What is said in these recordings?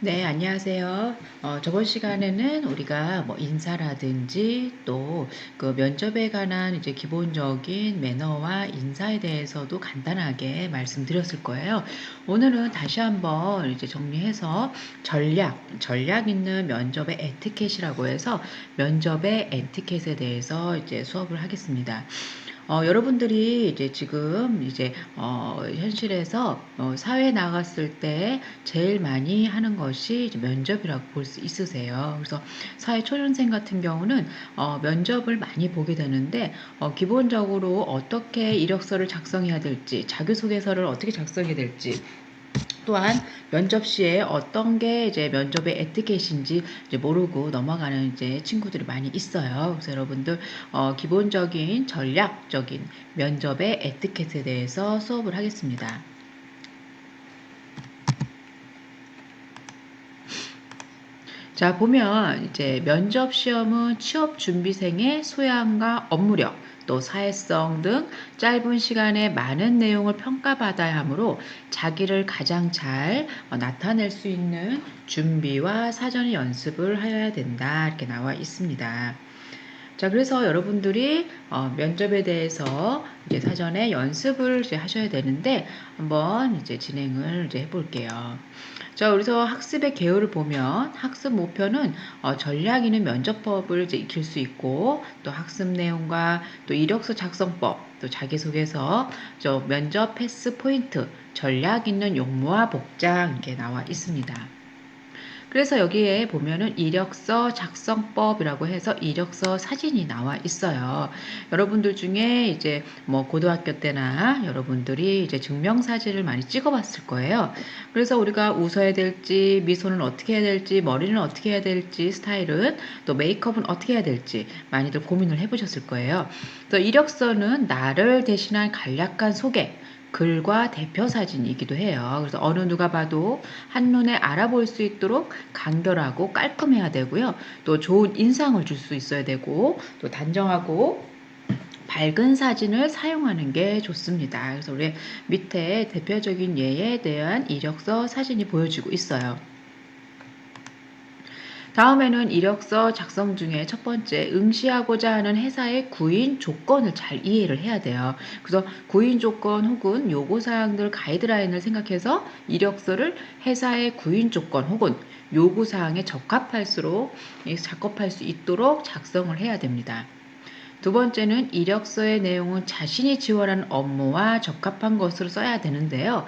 네, 안녕하세요. 저번 시간에는 우리가 뭐 인사라든지 또 그 면접에 관한 이제 기본적인 매너와 인사에 대해서도 간단하게 말씀드렸을 거예요. 오늘은 다시 한번 이제 정리해서 전략 있는 면접의 에티켓이라고 해서 면접의 에티켓에 대해서 이제 수업을 하겠습니다. 여러분들이 이제 지금 이제 현실에서 사회에 나갔을 때 제일 많이 하는 것이 이제 면접이라고 볼 수 있으세요. 그래서 사회 초년생 같은 경우는 면접을 많이 보게 되는데 기본적으로 어떻게 이력서를 작성해야 될지, 자기소개서를 어떻게 작성해야 될지, 또한 면접 시에 어떤 게 이제 면접의 에티켓인지 이제 모르고 넘어가는 이제 친구들이 많이 있어요. 그래서 여러분들 기본적인 전략적인 면접의 에티켓에 대해서 수업을 하겠습니다. 자, 보면 이제 면접 시험은 취업 준비생의 소양과 업무력, 또 사회성 등 짧은 시간에 많은 내용을 평가받아야 하므로 자기를 가장 잘 나타낼 수 있는 준비와 사전 연습을 하여야 된다. 이렇게 나와 있습니다. 자, 그래서 여러분들이 면접에 대해서 이제 사전에 연습을 이제 하셔야 되는데 한번 이제 진행을 이제 해볼게요. 자, 그래서 학습의 계율을 보면 학습 목표는 전략 있는 면접법을 이제 익힐 수 있고 또 학습 내용과 또 이력서 작성법 또 자기소개서 저 면접 패스 포인트 전략 있는 용모와 복장 이렇게 나와 있습니다. 그래서 여기에 보면은 이력서 작성법이라고 해서 이력서 사진이 나와 있어요. 여러분들 중에 이제 뭐 고등학교 때나 여러분들이 이제 증명사진을 많이 찍어봤을 거예요. 그래서 우리가 웃어야 될지, 미소는 어떻게 해야 될지, 머리는 어떻게 해야 될지, 스타일은 또 메이크업은 어떻게 해야 될지 많이들 고민을 해보셨을 거예요. 또 이력서는 나를 대신한 간략한 소개, 글과 대표 사진이기도 해요. 그래서 어느 누가 봐도 한눈에 알아볼 수 있도록 간결하고 깔끔해야 되고요. 또 좋은 인상을 줄 수 있어야 되고 또 단정하고 밝은 사진을 사용하는 게 좋습니다. 그래서 우리 밑에 대표적인 예에 대한 이력서 사진이 보여지고 있어요. 다음에는 이력서 작성 중에 첫 번째 응시하고자 하는 회사의 구인 조건을 잘 이해를 해야 돼요. 그래서 구인 조건 혹은 요구사항들 가이드라인을 생각해서 이력서를 회사의 구인 조건 혹은 요구사항에 적합할 수 있도록 작성을 해야 됩니다. 두 번째는 이력서의 내용은 자신이 지원한 업무와 적합한 것으로 써야 되는데요.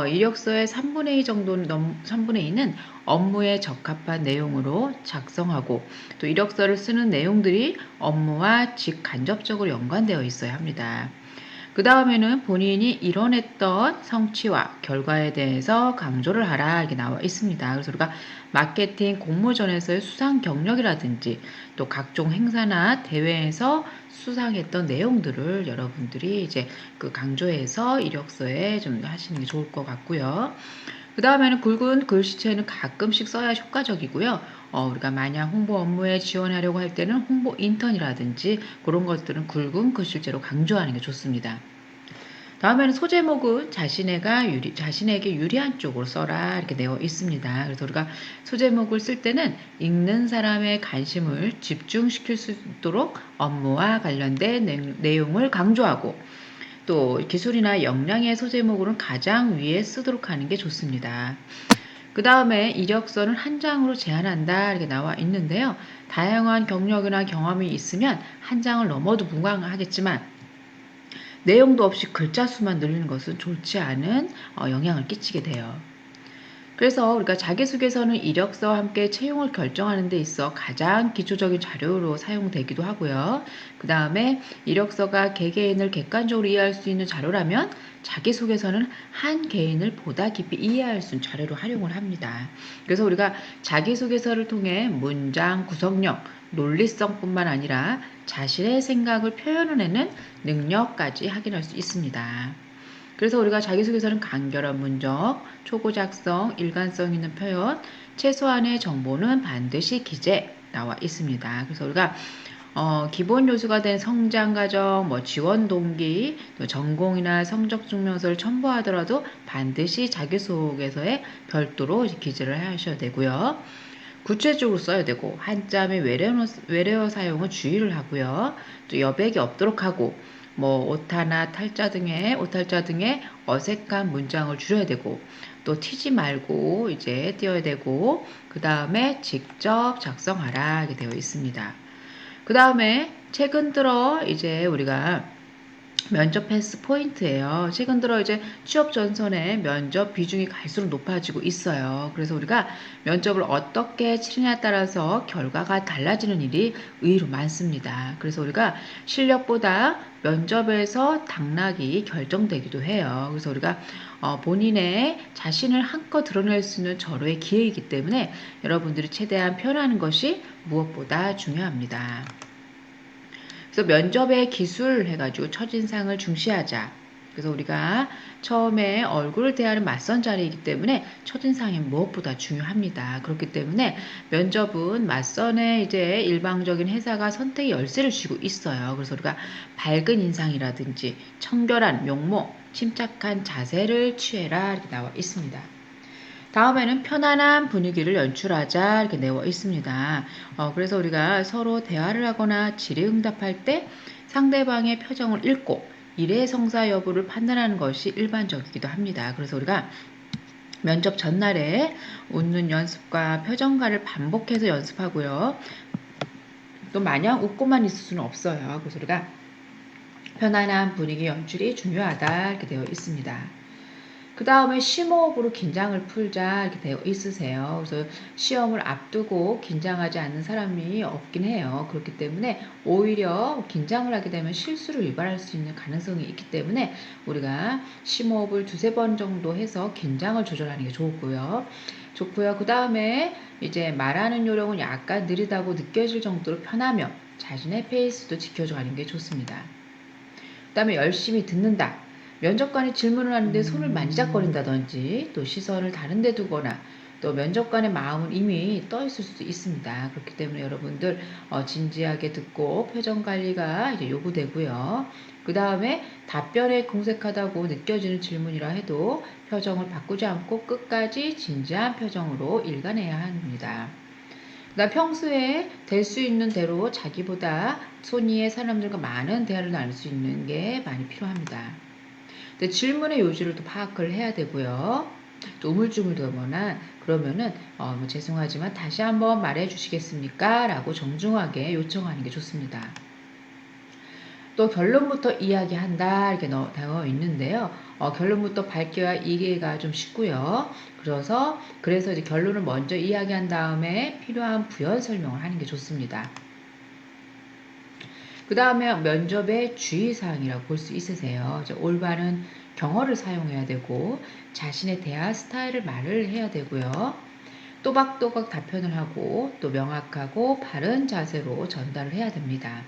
이력서의 3분의 2 정도는 3분의 2는 업무에 적합한 내용으로 작성하고 또 이력서를 쓰는 내용들이 업무와 직간접적으로 연관되어 있어야 합니다. 그 다음에는 본인이 이뤄냈던 성취와 결과에 대해서 강조를 하라 이렇게 나와 있습니다. 그래서 우리가 마케팅 공모전에서의 수상 경력이라든지 또 각종 행사나 대회에서 수상했던 내용들을 여러분들이 이제 그 강조해서 이력서에 좀 하시는 게 좋을 것 같고요. 그 다음에는 굵은 글씨체는 가끔씩 써야 효과적이고요. 우리가 만약 홍보 업무에 지원하려고 할 때는 홍보 인턴이라든지 그런 것들은 굵은 글씨체로 강조하는 게 좋습니다. 다음에는 소제목은 자신에게 유리한 쪽으로 써라 이렇게 되어 있습니다. 그래서 우리가 소제목을 쓸 때는 읽는 사람의 관심을 집중시킬 수 있도록 업무와 관련된 내용을 강조하고 또 기술이나 역량의 소제목으로는 가장 위에 쓰도록 하는 게 좋습니다. 그 다음에 이력서는 한 장으로 제한한다 이렇게 나와 있는데요. 다양한 경력이나 경험이 있으면 한 장을 넘어도 무방하겠지만 내용도 없이 글자 수만 늘리는 것은 좋지 않은 영향을 끼치게 돼요. 그래서 우리가 자기소개서는 이력서와 함께 채용을 결정하는 데 있어 가장 기초적인 자료로 사용되기도 하고요. 그 다음에 이력서가 개개인을 객관적으로 이해할 수 있는 자료라면 자기소개서는 한 개인을 보다 깊이 이해할 수 있는 자료로 활용을 합니다. 그래서 우리가 자기소개서를 통해 문장 구성력, 논리성뿐만 아니라 자신의 생각을 표현해내는 능력까지 확인할 수 있습니다. 그래서 우리가 자기소개서는 간결한 문적, 초고 작성, 일관성 있는 표현, 최소한의 정보는 반드시 기재 나와 있습니다. 그래서 우리가 기본 요소가 된 성장 과정, 지원 동기, 또 전공이나 성적 증명서를 첨부하더라도 반드시 자기소개서에 별도로 기재를 하셔야 되고요. 구체적으로 써야 되고 한자 및 외래어 사용은 주의를 하고요. 또 여백이 없도록 하고 오탈자 등의 어색한 문장을 줄여야 되고 또 튀지 말고 이제 띄어야 되고 그 다음에 직접 작성하라 이렇게 되어 있습니다. 그 다음에 최근 들어 이제 우리가 면접 패스 포인트예요. 최근 들어 이제 취업 전선에 면접 비중이 갈수록 높아지고 있어요. 그래서 우리가 면접을 어떻게 치르냐에 따라서 결과가 달라지는 일이 의외로 많습니다. 그래서 우리가 실력보다 면접에서 당락이 결정되기도 해요. 그래서 우리가 본인의 자신을 한껏 드러낼 수 있는 절호의 기회이기 때문에 여러분들이 최대한 표현하는 것이 무엇보다 중요합니다. 그래서 면접의 기술 해가지고 첫인상을 중시하자. 그래서 우리가 처음에 얼굴을 대하는 맞선 자리이기 때문에 첫인상이 무엇보다 중요합니다. 그렇기 때문에 면접은 맞선에 이제 일방적인 회사가 선택의 열쇠를 쥐고 있어요. 그래서 우리가 밝은 인상이라든지 청결한 용모, 침착한 자세를 취해라 이렇게 나와 있습니다. 다음에는 편안한 분위기를 연출하자 이렇게 내어 있습니다. 그래서 우리가 서로 대화를 하거나 질의응답할 때 상대방의 표정을 읽고 일의 성사 여부를 판단하는 것이 일반적이기도 합니다. 그래서 우리가 면접 전날에 웃는 연습과 표정가를 반복해서 연습하고요. 또 마냥 웃고만 있을 수는 없어요. 그래서 우리가 편안한 분위기 연출이 중요하다 이렇게 되어 있습니다. 그 다음에 심호흡으로 긴장을 풀자 이렇게 되어 있으세요. 그래서 시험을 앞두고 긴장하지 않는 사람이 없긴 해요. 그렇기 때문에 오히려 긴장을 하게 되면 실수를 유발할 수 있는 가능성이 있기 때문에 우리가 심호흡을 2-3번 정도 해서 긴장을 조절하는 게 좋고요. 그 다음에 이제 말하는 요령은 약간 느리다고 느껴질 정도로 편하며 자신의 페이스도 지켜줘가는 게 좋습니다. 그 다음에 열심히 듣는다. 면접관이 질문을 하는데 손을 만지작거린다든지 또 시선을 다른 데 두거나 또 면접관의 마음은 이미 떠 있을 수도 있습니다. 그렇기 때문에 여러분들 진지하게 듣고 표정 관리가 이제 요구되고요. 그 다음에 답변에 궁색하다고 느껴지는 질문이라 해도 표정을 바꾸지 않고 끝까지 진지한 표정으로 읽어내야 합니다. 그러니까 평소에 될 수 있는 대로 자기보다 손위의 사람들과 많은 대화를 나눌 수 있는 게 많이 필요합니다. 근데 질문의 요지를 또 파악을 해야 되고요. 또 우물쭈물되거나 그러면은 죄송하지만 다시 한번 말해 주시겠습니까? 라고 정중하게 요청하는 게 좋습니다. 또 결론부터 이야기한다 이렇게 되어 있는데요. 결론부터 밝혀야 이해가 좀 쉽고요. 그래서 이제 결론을 먼저 이야기한 다음에 필요한 부연 설명을 하는 게 좋습니다. 그 다음에 면접의 주의사항이라고 볼 수 있으세요. 올바른 경어를 사용해야 되고 자신의 대화 스타일을 말을 해야 되고요. 또박또박 답변을 하고 또 명확하고 바른 자세로 전달을 해야 됩니다.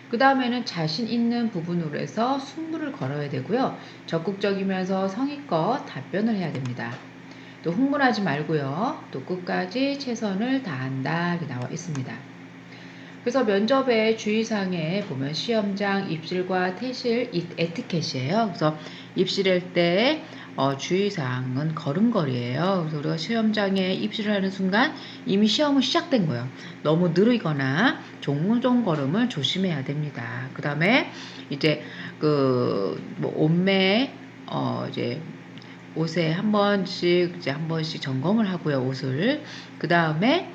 그 다음에는 자신 있는 부분으로 해서 승부를 걸어야 되고요. 적극적이면서 성의껏 답변을 해야 됩니다. 또 흥분하지 말고요. 또 끝까지 최선을 다한다 이렇게 나와 있습니다. 그래서 면접의 주의사항에 보면 시험장 입실과 퇴실 에티켓이에요. 그래서 입실할 때 주의사항은 걸음걸이에요. 그래서 우리가 시험장에 입실을 하는 순간 이미 시험은 시작된 거예요. 너무 느리거나 종종 걸음을 조심해야 됩니다. 그 다음에 이제 옷매 이제 옷에 한 번씩 점검을 하고요. 옷을 그 다음에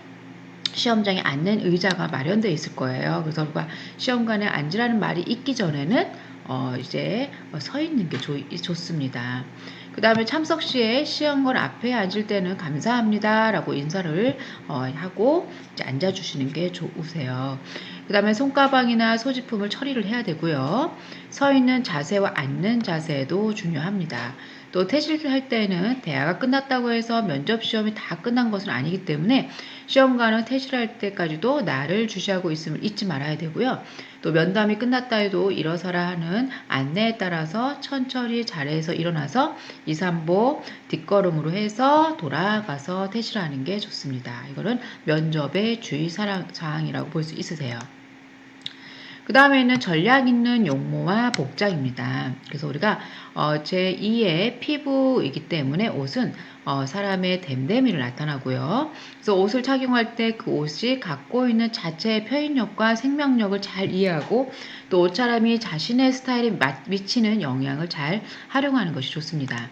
시험장에 앉는 의자가 마련되어 있을 거예요. 그래서 우리가 시험관에 앉으라는 말이 있기 전에는 이제 서 있는 게 좋습니다. 그 다음에 참석 시에 시험관 앞에 앉을 때는 감사합니다 라고 인사를 하고 이제 앉아주시는 게 좋으세요. 그 다음에 손가방이나 소지품을 처리를 해야 되고요. 서 있는 자세와 앉는 자세도 중요합니다. 또 퇴실을 할 때는 대화가 끝났다고 해서 면접 시험이 다 끝난 것은 아니기 때문에 시험관은 퇴실할 때까지도 나를 주시하고 있음을 잊지 말아야 되고요. 또 면담이 끝났다 해도 일어서라 하는 안내에 따라서 천천히 자리에서 일어나서 2, 3보 뒷걸음으로 해서 돌아가서 퇴실하는 게 좋습니다. 이거는 면접의 주의 사항이라고 볼 수 있으세요. 그 다음에는 전략 있는 용모와 복장입니다. 그래서 우리가 제2의 피부이기 때문에 옷은 사람의 됨됨이를 나타나고요. 그래서 옷을 착용할 때 그 옷이 갖고 있는 자체의 표현력과 생명력을 잘 이해하고 또 옷차림이 자신의 스타일에 미치는 영향을 잘 활용하는 것이 좋습니다.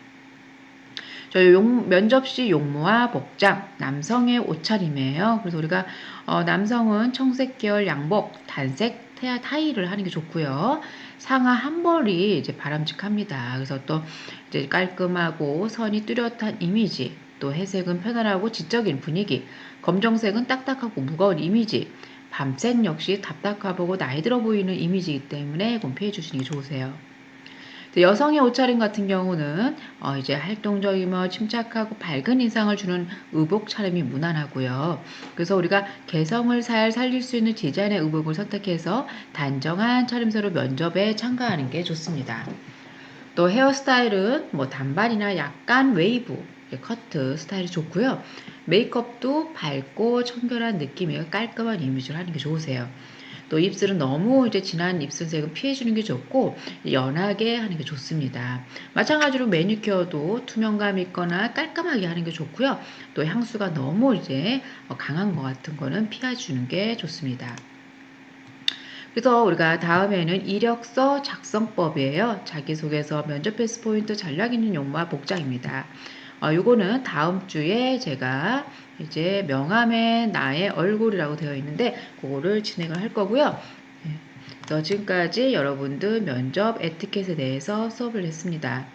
저희 면접시 용모와 복장, 남성의 옷차림이에요. 그래서 우리가 남성은 청색 계열 양복, 단색 타이를 하는 게 좋고요. 상하 한 벌이 이제 바람직합니다. 그래서 또 이제 깔끔하고 선이 뚜렷한 이미지, 또 회색은 편안하고 지적인 분위기, 검정색은 딱딱하고 무거운 이미지, 밤색 역시 답답하고 나이 들어 보이는 이미지이기 때문에 좀 피해 주시는 게 좋으세요. 여성의 옷차림 같은 경우는 이제 활동적이며 침착하고 밝은 인상을 주는 의복 차림이 무난하고요. 그래서 우리가 개성을 잘 살릴 수 있는 디자인의 의복을 선택해서 단정한 차림새로 면접에 참가하는 게 좋습니다. 또 헤어스타일은 뭐 단발이나 약간 웨이브, 커트 스타일이 좋고요. 메이크업도 밝고 청결한 느낌의 깔끔한 이미지를 하는 게 좋으세요. 또 입술은 너무 이제 진한 입술색은 피해주는 게 좋고 연하게 하는 게 좋습니다. 마찬가지로 매니큐어도 투명감 있거나 깔끔하게 하는 게 좋고요. 또 향수가 너무 이제 강한 것 같은 거는 피해주는 게 좋습니다. 그래서 우리가 다음에는 이력서 작성법이에요. 자기소개서, 면접 패스 포인트, 전략 있는 용모와 복장입니다. 요거는 다음 주에 제가 이제 명함에 나의 얼굴이라고 되어 있는데 그거를 진행을 할 거고요. 그래서 지금까지 여러분들 면접 에티켓에 대해서 수업을 했습니다.